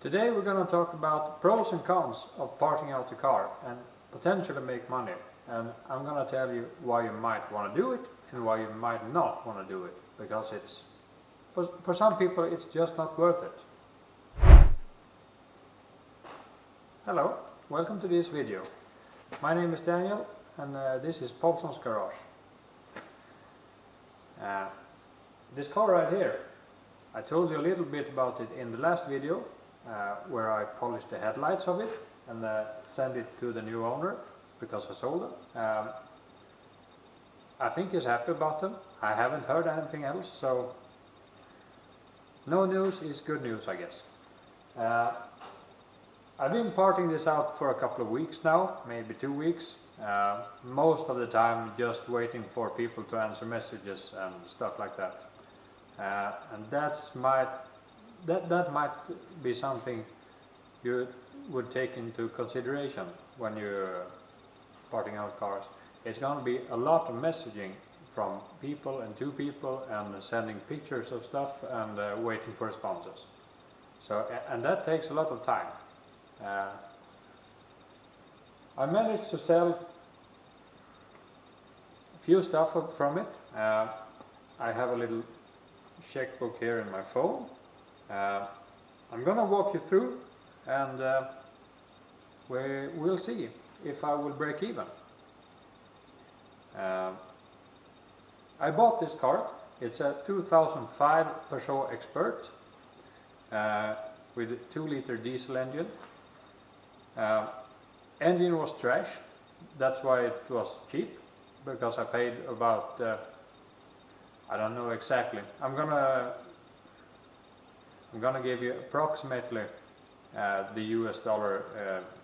Today we're going to talk about pros and cons of parting out the car and potentially make money. And I'm going to tell you why you might want to do it and why you might not want to do it, because it's for some people it's just not worth it. Hello, welcome to this video. My name is Daniel and this is Paulsson's garage. This car right here, I told you a little bit about it in the last video where I polished the headlights of it and sent it to the new owner because I sold them. I think he's happy about them. I haven't heard anything else, so no news is good news, I guess. I've been parting this out for a couple of weeks now, maybe 2 weeks. Most of the time just waiting for people to answer messages and stuff like that. And that might be something you would take into consideration when you're parting out cars. It's going to be a lot of messaging from people and to people and sending pictures of stuff and waiting for responses. So, and that takes a lot of time. I managed to sell a few stuff from it. I have a little checkbook here in my phone. I'm gonna walk you through and we'll see if I will break even. I bought this car. It's a 2005 Paulsson Expert with a 2-liter diesel engine. Engine was trash, that's why it was cheap, because I paid about I don't know exactly. I'm gonna give you approximately the US dollar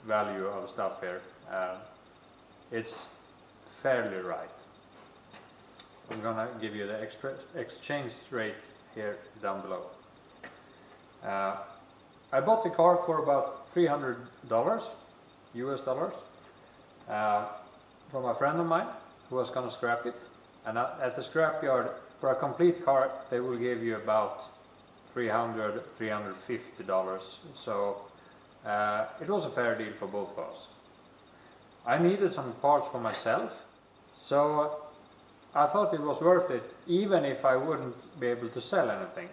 value of stuff here. It's fairly right. I'm gonna give you the exchange rate here down below. I bought the car for about $300 US dollars from a friend of mine who was gonna scrap it. And at the scrapyard, for a complete car, they will give you about $300, $350. So it was a fair deal for both of us. I needed some parts for myself, so I thought it was worth it, even if I wouldn't be able to sell anything.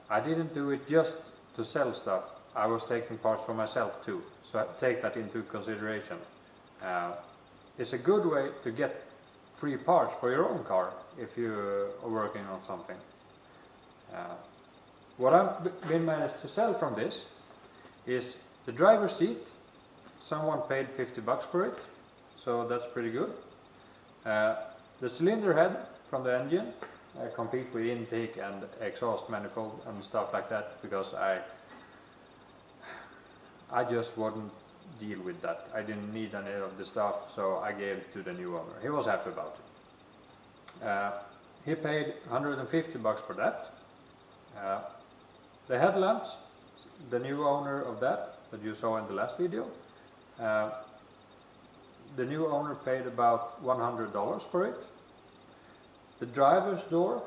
I didn't do it just to sell stuff. I was taking parts for myself too, so I take that into consideration. It's a good way to get free parts for your own car if you are working on something. What I've been managed to sell from this is the driver's seat. Someone paid $50 for it, so that's pretty good. The cylinder head from the engine, complete with intake and exhaust manifold and stuff like that, because I just wouldn't deal with that. I didn't need any of the stuff, so I gave it to the new owner. He was happy about it. He paid $150 for that. The headlamps, the new owner of that you saw in the last video, the new owner paid about $100 for it. The driver's door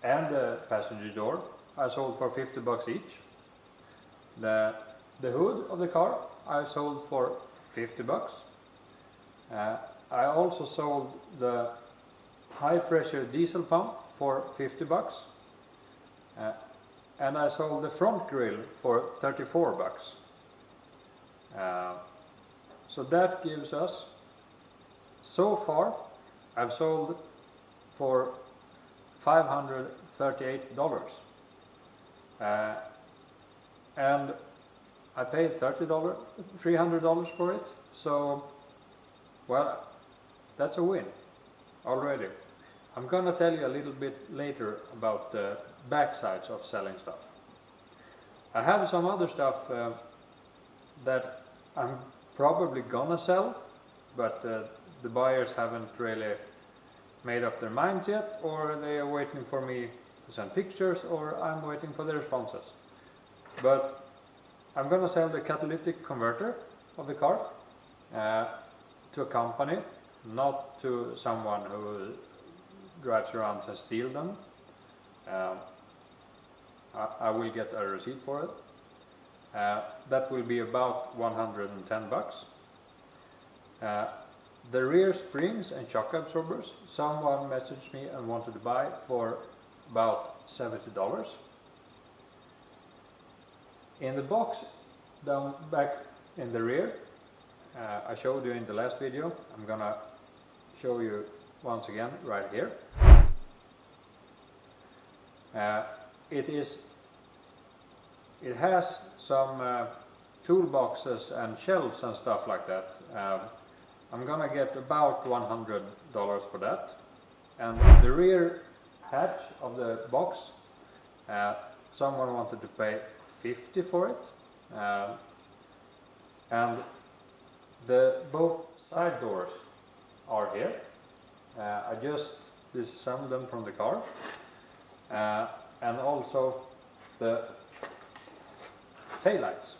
and the passenger door I sold for $50 each. The hood of the car I sold for $50. I also sold the high pressure diesel pump for $50. And I sold the front grille for $34. So that gives us, so far I've sold for $538. And I paid $300 for it, so, well, that's a win already. I'm gonna tell you a little bit later about the backsides of selling stuff. I have some other stuff that I'm probably gonna sell, but the buyers haven't really made up their minds yet, or they are waiting for me to send pictures, or I'm waiting for the responses. But I'm gonna sell the catalytic converter of the car to a company, not to someone who drives around and steals them. I will get a receipt for it. That will be about 110 bucks. The rear springs and shock absorbers, someone messaged me and wanted to buy for about $70. In the box down back in the rear, I showed you in the last video, I'm gonna show you once again right here. It has some toolboxes and shelves and stuff like that. I'm gonna get about $100 for that. And the rear hatch of the box, someone wanted to pay $50 for it. And both side doors are here. I just disassembled them from the car. And also the taillights.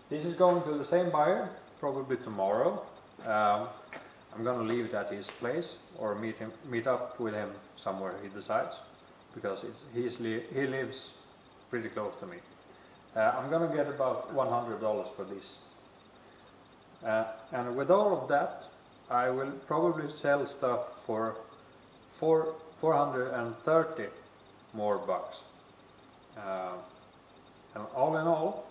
This is going to the same buyer probably tomorrow. I'm going to leave it at his place or meet up with him somewhere he decides, because he lives pretty close to me. I'm going to get about $100 for this. And with all of that, I will probably sell stuff for 430 more bucks. And all in all,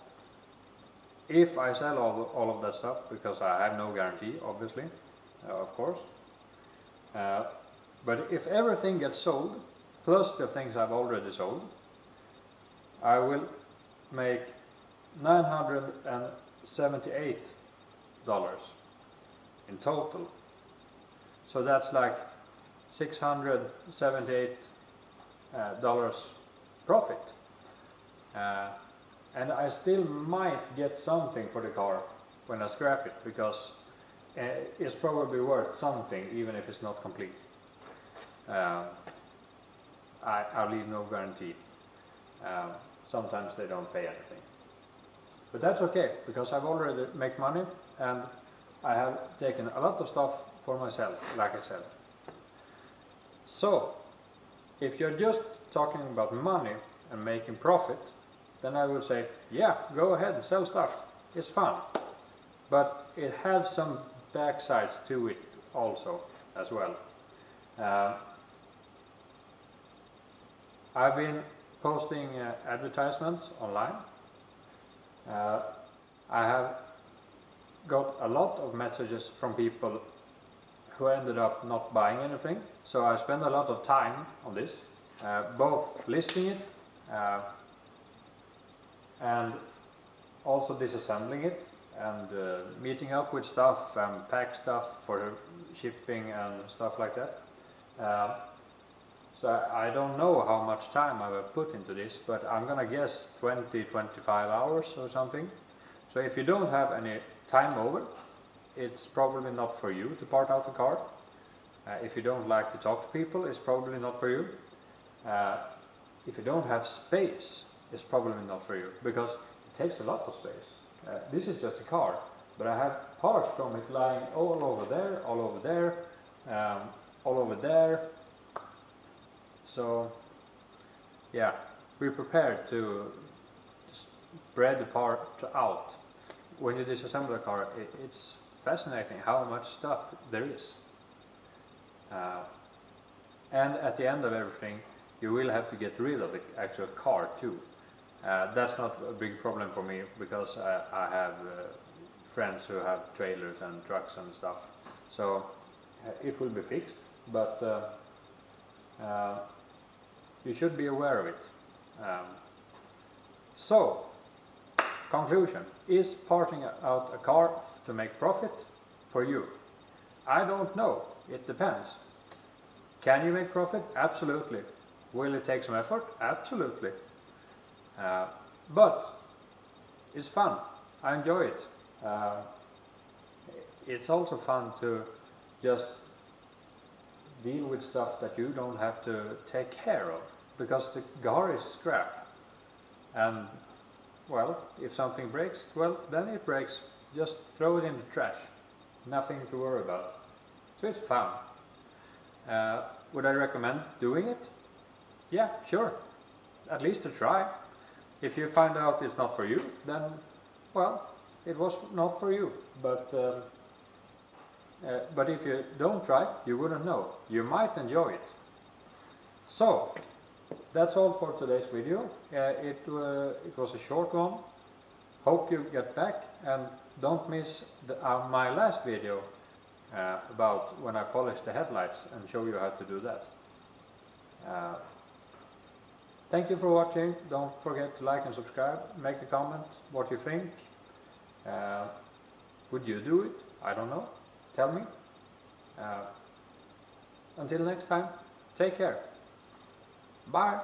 if I sell all of that stuff, because I have no guarantee, obviously, of course, but if everything gets sold, plus the things I've already sold, I will make $978 in total. So that's like $678 profit. And I still might get something for the car when I scrap it, because it's probably worth something, even if it's not complete. I'll leave no guarantee. Sometimes they don't pay anything. But that's okay, because I've already made money, and I have taken a lot of stuff for myself, like I said. So, if you're just talking about money and making profit, then I would say, yeah, go ahead and sell stuff. It's fun. But it has some backsides to it also, as well. I've been posting advertisements online. I have got a lot of messages from people who ended up not buying anything. So I spend a lot of time on this, both listing it and also disassembling it, and meeting up with stuff and pack stuff for shipping and stuff like that. So I don't know how much time I have put into this, but I'm gonna guess 20-25 hours or something. So if you don't have any time over, it's probably not for you to part out the car. If you don't like to talk to people, it's probably not for you. If you don't have space, it's probably not for you, because it takes a lot of space. This is just a car, but I have parts from it lying all over there, all over there, all over there. So, yeah, be prepared to spread the part out. When you disassemble a car, it's fascinating how much stuff there is. And at the end of everything, you will have to get rid of the actual car too. That's not a big problem for me, because I have friends who have trailers and trucks and stuff. So it will be fixed, but you should be aware of it. So, conclusion, is parting out a car to make profit for you? I don't know, it depends. Can you make profit? Absolutely. Will it take some effort? Absolutely. But it's fun. I enjoy it. It's also fun to just deal with stuff that you don't have to take care of, because the car is scrap. And, well, if something breaks, well, then it breaks. Just throw it in the trash. Nothing to worry about. So it's fun. Would I recommend doing it? Yeah, sure. At least to try. If you find out it's not for you, then, well, it was not for you. But if you don't try, you wouldn't know. You might enjoy it. So, that's all for today's video. It was a short one. Hope you get back, and don't miss my last video about when I polish the headlights and show you how to do that. Thank you for watching. Don't forget to like and subscribe. Make a comment what you think. Would you do it? I don't know. Tell me. Until next time, take care. Bye.